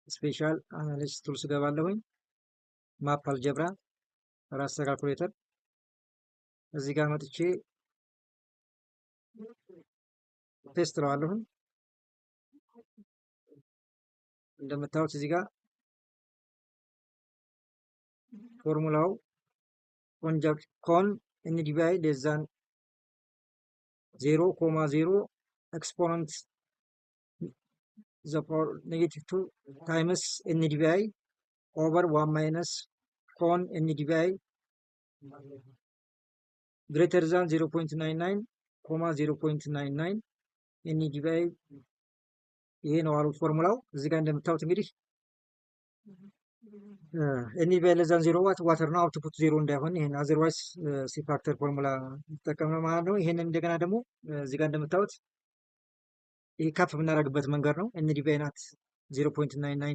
ስፔሻል አናሊሲስ ቱልስ ገባለሁኝ። ማፕ አልጀብራ ራስተር ካልኩሌተር እዚህ ጋር መጥቼ ፔስት እለዋለሁኝ። እንደምታዩት እዚህ ጋር ፎርሙላው ኮን ኤንዲቪአይ ሌዛን 0,0 ኤክስፖነንት ዘ ፓወር -2 ታይምስ ኤንዲቪአይ ኦቨር 1 ማይነስ ኮን ኤንዲቪአይ ግሬተር ዛን 0.99 0.99 ኤንዲቪአይ ይሄ ነው አሉ ፎርሙላው። እዚህ ጋር እንደምታዩት እንግዲህ ኤንዲቪአይ ለዛን 0 ዋት ዋተር ነው፣ አውትፑት 0 እንዳይሆን ይሄን አዘርዋይስ ሲ ፋክተር ፎርሙላ ተጠቀምነው ማለት ነው። ይሄንን እንደገና ደግሞ እዚህ ጋር እንደምታዩት ይሄ ካፕ የምናደርግበት መንገድ ነው። ኤንዲቪአይ ናት 0.99